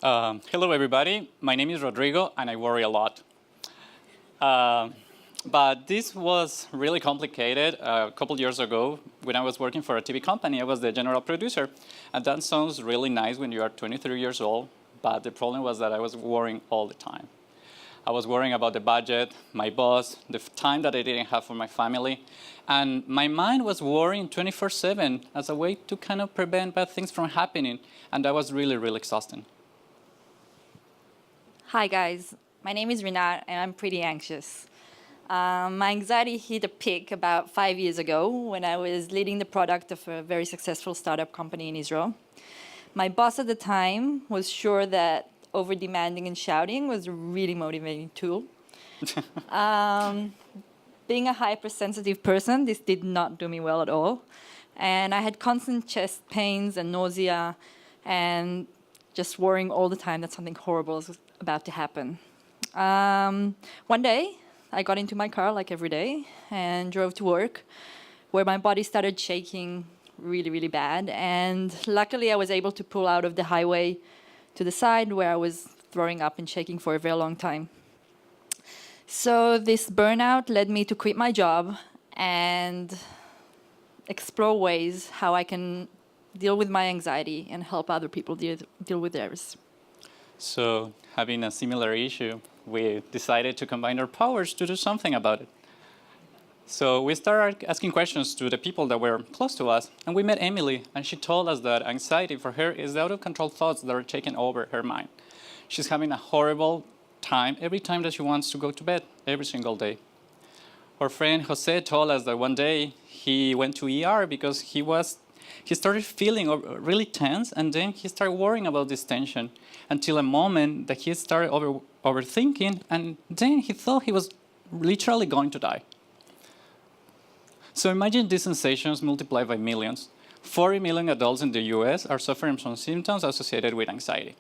Hello, everybody. My name is Rodrigo, and I worry a lot. But this was really complicated a couple years ago when I was working for a TV company. I was the general producer. And that sounds really nice when you are 23 years old. But the problem was that I was worrying all the time. I was worrying about the budget, my boss, the time that I didn't have for my family. And my mind was worrying 24/7 as a way to kind of prevent bad things from happening. And that was really, really exhausting. Hi guys, my name is Rinat and I'm pretty anxious. My anxiety hit a peak about 5 years ago when I was leading the product of a very successful startup company in Israel. My boss at the time was sure that over-demanding and shouting was a really motivating tool. Being a hypersensitive person, this did not do me well at all. And I had constant chest pains and nausea and just worrying all the time that something horrible was about to happen. One day, I got into my car like every day and drove to work, where my body started shaking really, really bad. And luckily, I was able to pull out of the highway to the side where I was throwing up and shaking for a very long time. So this burnout led me to quit my job and explore ways how I can deal with my anxiety and help other people deal with theirs. So, having a similar issue, we decided to combine our powers to do something about it. So we started asking questions to the people that were close to us, and we met Emily, and she told us that anxiety for her is the out-of-control thoughts that are taking over her mind. She's having a horrible time every time that she wants to go to bed, every single day. Our friend Jose told us that one day he went to ER because he started feeling really tense, and then he started worrying about this tension until a moment that he started overthinking, and then he thought he was literally going to die. So imagine these sensations multiplied by millions. 40 million adults in the US are suffering from symptoms associated with anxiety.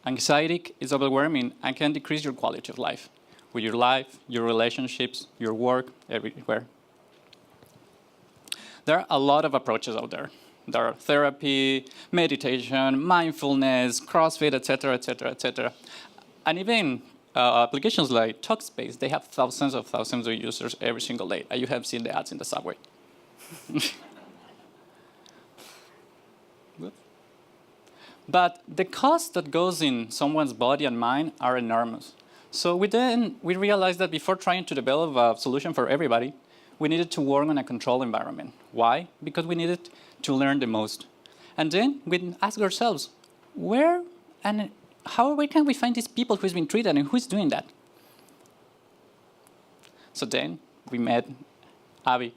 Anxiety is overwhelming and can decrease your quality of life, with your life, your relationships, your work, everywhere. There are a lot of approaches out there. There are therapy, meditation, mindfulness, CrossFit, etc., etc., etc. And even applications like Talkspace, they have thousands of users every single day. And you have seen the ads in the subway. But the cost that goes in someone's body and mind are enormous. So we realized that before trying to develop a solution for everybody, we needed to work on a controlled environment. Why? Because we needed to learn the most. And then we asked ourselves, where can we find these people who's been treated and who's doing that? So then we met Abby.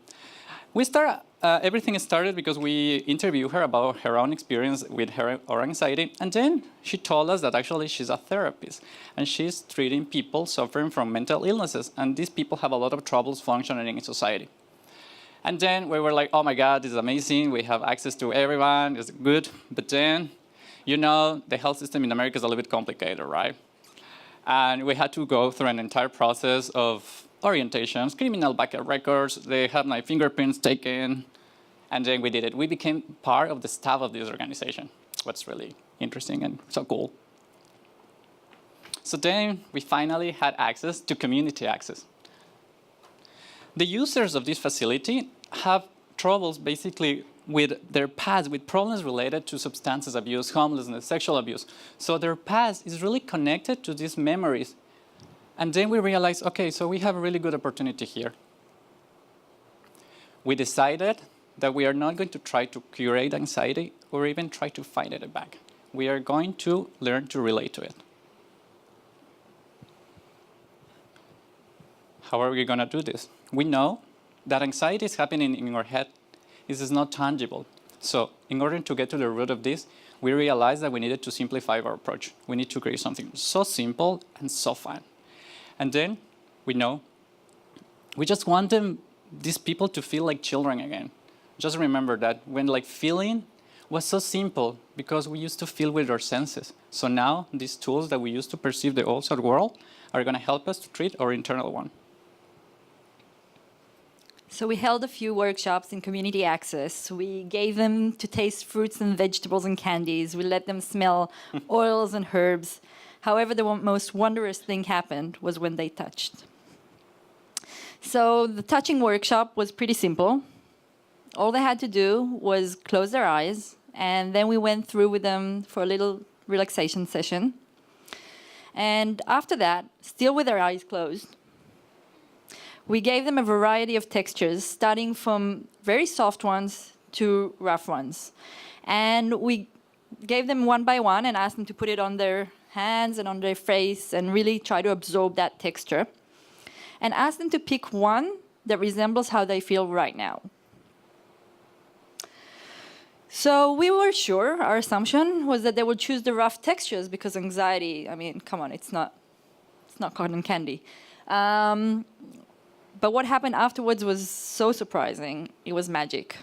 Everything started because we interviewed her about her own experience with her anxiety, and then she told us that actually she's a therapist, and she's treating people suffering from mental illnesses, and these people have a lot of troubles functioning in society. And then we were like, oh my God, this is amazing, we have access to everyone, it's good, but then, you know, the health system in America is a little bit complicated, right? And we had to go through an entire process of orientations, criminal backup records, they had my fingerprints taken, and then we did it. We became part of the staff of this organization. What's really interesting and so cool. So then we finally had access to community access. The users of this facility have troubles basically with their past, with problems related to substance abuse, homelessness, sexual abuse. So their past is really connected to these memories. And then we realized, okay, so we have a really good opportunity here. We decided that we are not going to try to curate anxiety or even try to fight it back. We are going to learn to relate to it. How are we going to do this? We know that anxiety is happening in our head. This is not tangible. So in order to get to the root of this, we realized that we needed to simplify our approach. We need to create something so simple and so fun. And then we know we just want these people to feel like children again. Just remember that when feeling was so simple because we used to feel with our senses. So now these tools that we use to perceive the outside world are going to help us to treat our internal one. So we held a few workshops in community access. We gave them to taste fruits and vegetables and candies. We let them smell oils and herbs. However, the most wondrous thing happened was when they touched. So the touching workshop was pretty simple. All they had to do was close their eyes, and then we went through with them for a little relaxation session. And after that, still with their eyes closed, we gave them a variety of textures, starting from very soft ones to rough ones. And we gave them one by one and asked them to put it on their hands and on their face and really try to absorb that texture. And asked them to pick one that resembles how they feel right now. So we were sure, our assumption was that they would choose the rough textures because anxiety, I mean, come on, it's not cotton candy. But what happened afterwards was so surprising. It was magic.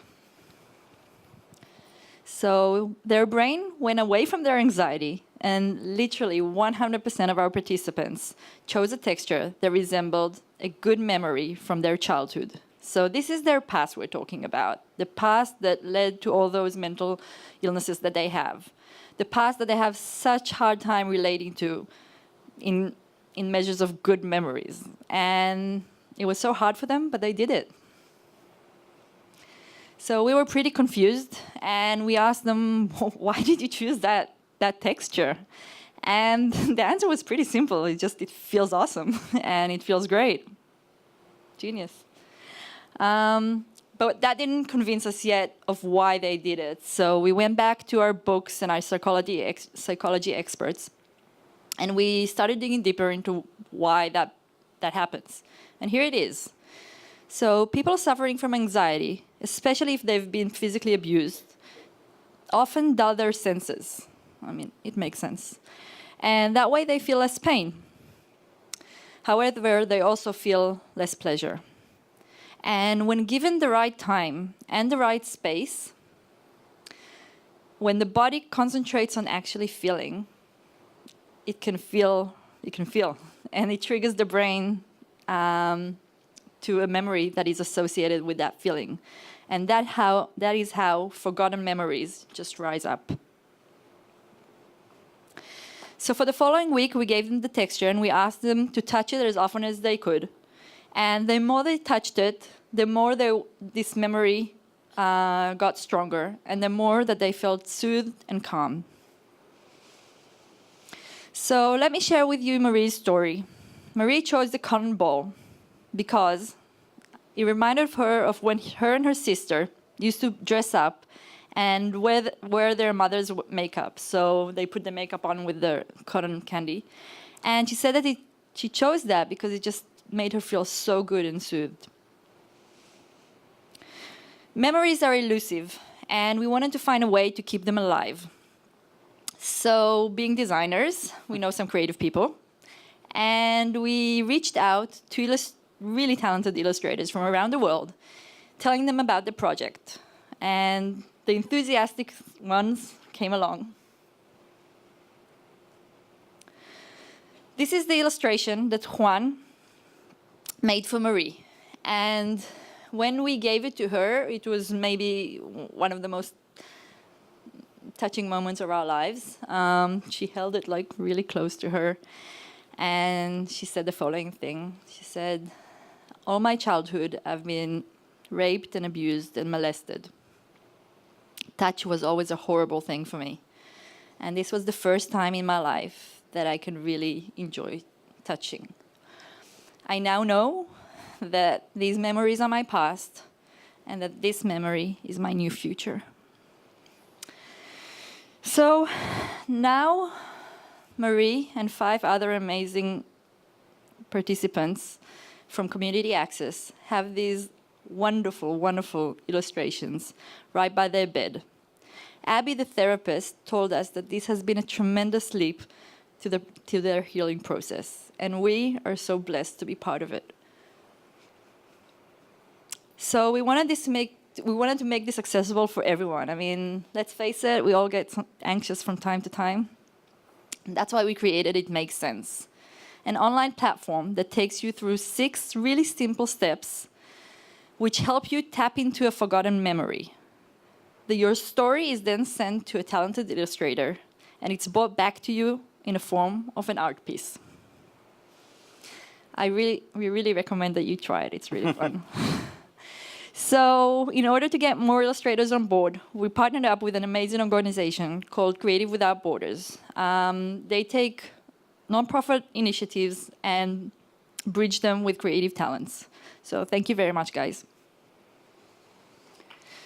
So their brain went away from their anxiety, and literally 100% of our participants chose a texture that resembled a good memory from their childhood. So this is their past we're talking about, the past that led to all those mental illnesses that they have, the past that they have such hard time relating to in measures of good memories. And it was so hard for them, but they did it. So we were pretty confused, and we asked them, why did you choose that texture? And the answer was pretty simple. It feels awesome, and it feels great. Genius. But that didn't convince us yet of why they did it. So we went back to our books and our psychology experts, and we started digging deeper into why that happens. And here it is. So people suffering from anxiety, especially if they've been physically abused, often dull their senses. I mean, it makes sense. And that way they feel less pain. However, they also feel less pleasure. And when given the right time and the right space, when the body concentrates on actually feeling, it can feel, and it triggers the brain to a memory that is associated with that feeling. And that is how forgotten memories just rise up. So for the following week, we gave them the texture and we asked them to touch it as often as they could. And the more they touched it, the more this memory got stronger, and the more that they felt soothed and calm. So let me share with you Marie's story. Marie chose the cotton ball because it reminded her of when her and her sister used to dress up and wear their mother's makeup. So they put the makeup on with the cotton candy. And she said that she chose that because it just made her feel so good and soothed. Memories are elusive, and we wanted to find a way to keep them alive. So, being designers, we know some creative people, and we reached out to really talented illustrators from around the world, telling them about the project. And the enthusiastic ones came along. This is the illustration that Juan made for Marie. And when we gave it to her, it was maybe one of the most touching moments of our lives. She held it like really close to her. And she said the following thing. She said, "All my childhood, I've been raped and abused and molested. Touch was always a horrible thing for me. And this was the first time in my life that I can really enjoy touching. I now know that these memories are my past and that this memory is my new future." So now Marie and 5 other amazing participants from Community Access have these wonderful, wonderful illustrations right by their bed. Abby, the therapist, told us that this has been a tremendous leap to their healing process, and we are so blessed to be part of it. So we wanted to make this accessible for everyone. I mean, let's face it, we all get anxious from time to time. And that's why we created It Makes Sense, an online platform that takes you through 6 really simple steps which help you tap into a forgotten memory. Your story is then sent to a talented illustrator, and it's brought back to you in the form of an art piece. We really recommend that you try it. It's really fun. So in order to get more illustrators on board, we partnered up with an amazing organization called Creative Without Borders. They take nonprofit initiatives and bridge them with creative talents. So thank you very much, guys.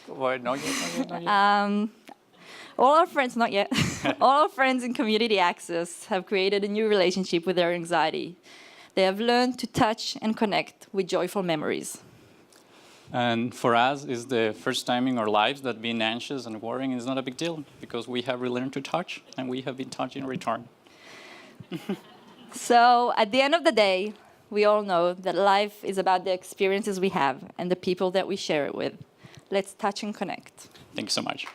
Well, not yet. All our friends, not yet, all our friends in Community Access have created a new relationship with their anxiety. They have learned to touch and connect with joyful memories. And for us, it's the first time in our lives that being anxious and worrying is not a big deal, because we have relearned to touch, and we have been touched in return. So at the end of the day, we all know that life is about the experiences we have and the people that we share it with. Let's touch and connect. Thank you so much.